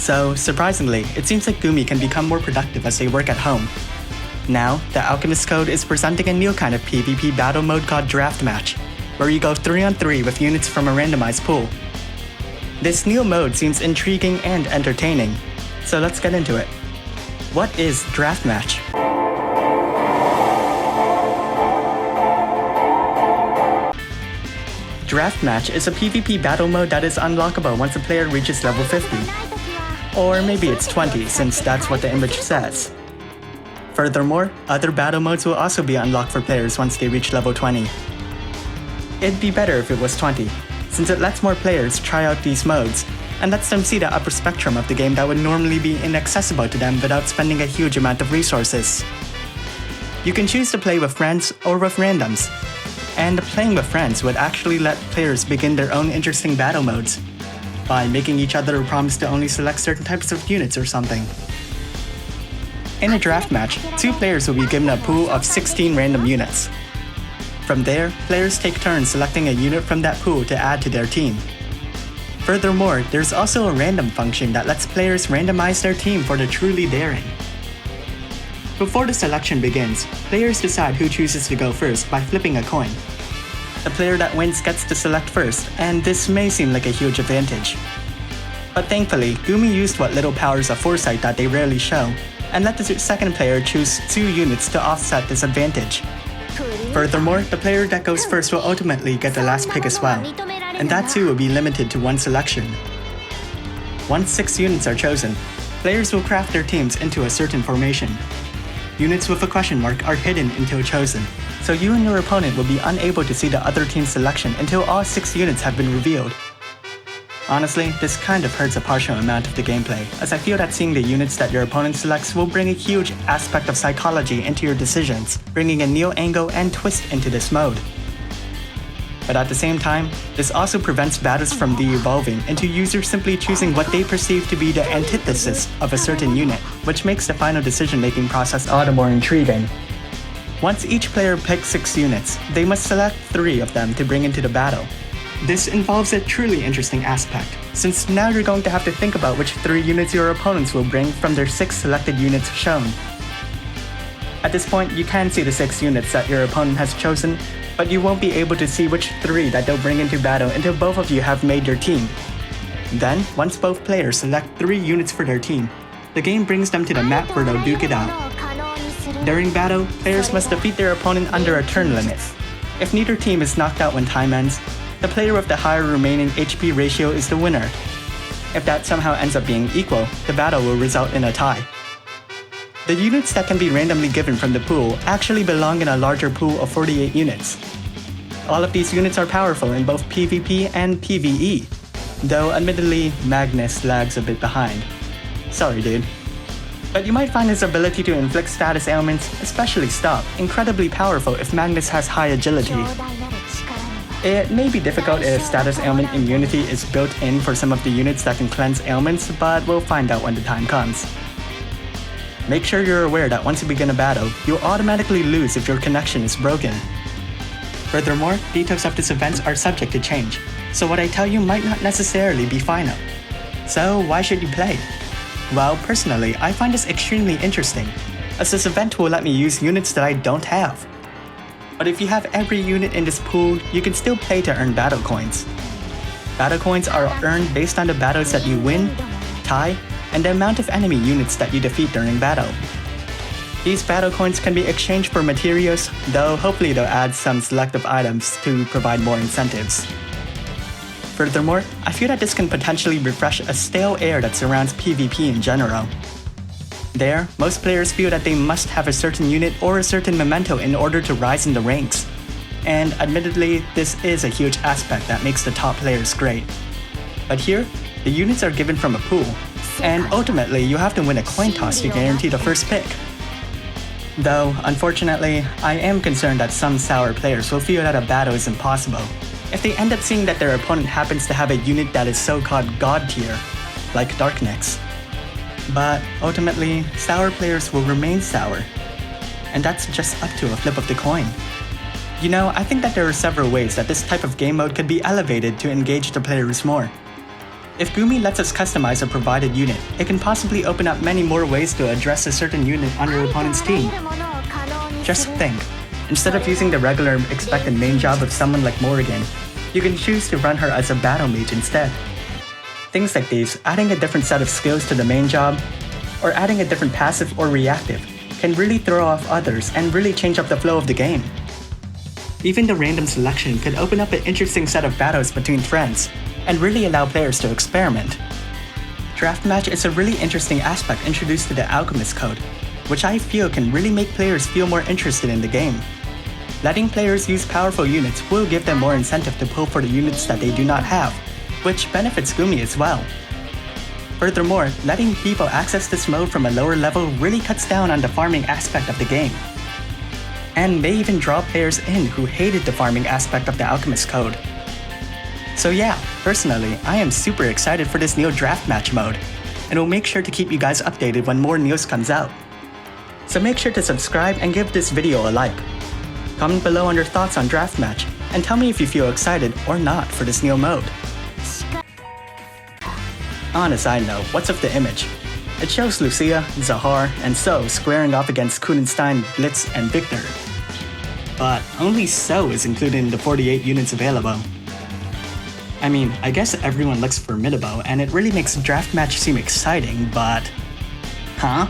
So, surprisingly, it seems like Gumi can become more productive as they work at home. Now, the Alchemist Code is presenting a new kind of PvP battle mode called Draft Match, where you go 3-on-3 with units from a randomized pool. This new mode seems intriguing and entertaining, so let's get into it. What is Draft Match? Draft Match is a PvP battle mode that is unlockable once a player reaches level 50. Or maybe it's 20, since that's what the image says. Furthermore, other battle modes will also be unlocked for players once they reach level 20. It'd be better if it was 20, since it lets more players try out these modes, and lets them see the upper spectrum of the game that would normally be inaccessible to them without spending a huge amount of resources. You can choose to play with friends or with randoms, and playing with friends would actually let players begin their own interesting battle modes, by making each other promise to only select certain types of units or something. In a draft match, 2 players will be given a pool of 16 random units. From there, players take turns selecting a unit from that pool to add to their team. Furthermore, there's also a random function that lets players randomize their team for the truly daring. Before the selection begins, players decide who chooses to go first by flipping a coin. The player that wins gets to select first, and this may seem like a huge advantage. But thankfully, Gumi used what little powers of foresight that they rarely show, and let the second player choose 2 units to offset this advantage. Furthermore, the player that goes first will ultimately get the last pick as well, and that too will be limited to 1 selection. Once 6 units are chosen, players will craft their teams into a certain formation. Units with a question mark are hidden until chosen, so you and your opponent will be unable to see the other team's selection until all 6 units have been revealed. Honestly, this kind of hurts a partial amount of the gameplay, as I feel that seeing the units that your opponent selects will bring a huge aspect of psychology into your decisions, bringing a new angle and twist into this mode. But at the same time, this also prevents battles from de-evolving into users simply choosing what they perceive to be the antithesis of a certain unit, which makes the final decision-making process all the more intriguing. Once each player picks 6 units, they must select 3 of them to bring into the battle. This involves a truly interesting aspect, since now you're going to have to think about which 3 units your opponents will bring from their 6 selected units shown. At this point, you can see the 6 units that your opponent has chosen, but you won't be able to see which 3 that they'll bring into battle until both of you have made your team. Then, once both players select 3 units for their team, the game brings them to the map where they'll duke it out. During battle, players must defeat their opponent under a turn limit. If neither team is knocked out when time ends, the player with the higher remaining HP ratio is the winner. If that somehow ends up being equal, the battle will result in a tie. The units that can be randomly given from the pool actually belong in a larger pool of 48 units. All of these units are powerful in both PvP and PvE, though admittedly, Magnus lags a bit behind. Sorry dude. But you might find his ability to inflict status ailments, especially stop, incredibly powerful if Magnus has high agility. It may be difficult if status ailment immunity is built in for some of the units that can cleanse ailments, but we'll find out when the time comes. Make sure you're aware that once you begin a battle, you'll automatically lose if your connection is broken. Furthermore, details of these events are subject to change, so what I tell you might not necessarily be final. So why should you play? Well, personally, I find this extremely interesting, as this event will let me use units that I don't have. But if you have every unit in this pool, you can still play to earn battle coins. Battle coins are earned based on the battles that you win, tie, and the amount of enemy units that you defeat during battle. These battle coins can be exchanged for materials, though hopefully they'll add some selective items to provide more incentives. Furthermore, I feel that this can potentially refresh a stale air that surrounds PvP in general. There, most players feel that they must have a certain unit or a certain memento in order to rise in the ranks. And admittedly, this is a huge aspect that makes the top players great. But here, the units are given from a pool, and ultimately you have to win a coin toss to guarantee the first pick. Though, unfortunately, I am concerned that some sour players will feel that a battle is impossible if they end up seeing that their opponent happens to have a unit that is so-called god tier, like Darknix. But ultimately, sour players will remain sour, and that's just up to a flip of the coin. You know, I think that there are several ways that this type of game mode could be elevated to engage the players more. If Gumi lets us customize a provided unit, it can possibly open up many more ways to address a certain unit on your opponent's team. Just think, instead of using the regular expected main job of someone like Morrigan, you can choose to run her as a battle mage instead. Things like these, adding a different set of skills to the main job, or adding a different passive or reactive, can really throw off others and really change up the flow of the game. Even the random selection could open up an interesting set of battles between friends, and really allow players to experiment. Draft Match is a really interesting aspect introduced to the Alchemist Code, which I feel can really make players feel more interested in the game. Letting players use powerful units will give them more incentive to pull for the units that they do not have, which benefits Gumi as well. Furthermore, letting people access this mode from a lower level really cuts down on the farming aspect of the game, and may even draw players in who hated the farming aspect of the Alchemist Code. So yeah, personally, I am super excited for this new Draft Match mode, and will make sure to keep you guys updated when more news comes out. So make sure to subscribe and give this video a like. Comment below on your thoughts on Draft Match, and tell me if you feel excited or not for this new mode. On a side note, what's up the image? It shows Lucia, Zahar, and So squaring off against Kudenstein, Blitz, and Victor. But only So is included in the 48 units available. I mean, I guess everyone looks formidable and it really makes Draft Match seem exciting, but... Huh?